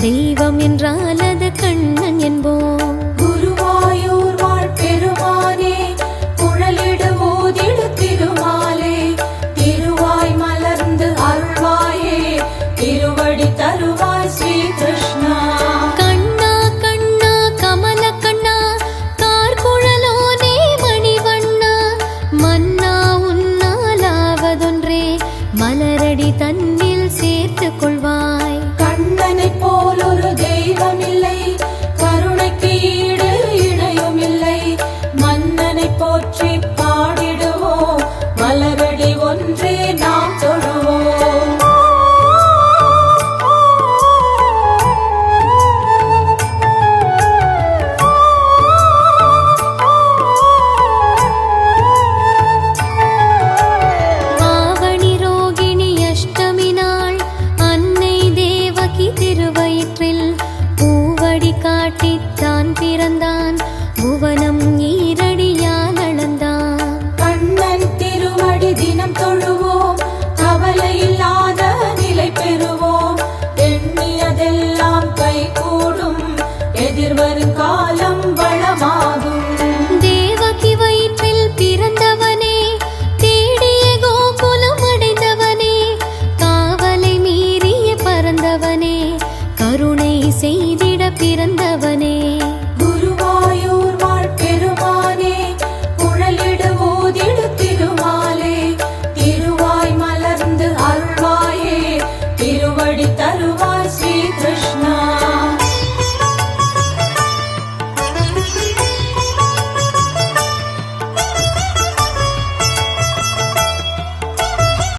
தெய்வம் என்றால் அது கண்ணன் என்போம். குருவாயூர் வாழ் பெருமானே, குழலிடு ஊதிடு திருமாலே, திருவாய் மலர்ந்து அருள்வாயே, திருவடி தருவாய் ஸ்ரீ கிருஷ்ணா. கண்ணா கண்ணா கமல கண்ணா, கார்குழலோனே மணிவண்ணா, மன்னா உன்னாலாவதொன்றே மலரடி தன்னில் சேர்த்துக் கொள்வாய். கண்ணனை போல் ஒரு தெய்வம் இல்லை, கருணைக்கு ஈடு இணையும் இல்லை, மன்னனை போற்றி பாடிடுவோம், மலரடி ஒன்றே நாம் தொழுவோம். ஆவணி ரோகிணி அஷ்டமி நாள் அன்னை தேவகி திருவயிற்றில் பூவடி காட்டித்தான் பிறந்தான், புவனம் ஈரடியால் அளந்தான். கண்ணன் திருவடி தினம் தொழுவோம், கவலை இல்லாத நிலை பெறுவோம், எண்ணியதெல்லாம் கைகூடும், எதிர்வரும் காலம் வளமாகும். தேவகி வயிற்றில் பிறந்தவனே, தேடிய கோகுலம் அடைந்தவனே, காவலை மீறிய பறந்தவனே, கருணை செய்திட பிறந்தவனே. குருவாயூர் வாழ் பெருமானே, குழலிடு ஊதிடு திருமாலே, திருவாய் மலர்ந்து அருள்வாயே, திருவடி தருவாய் ஸ்ரீ கிருஷ்ணா.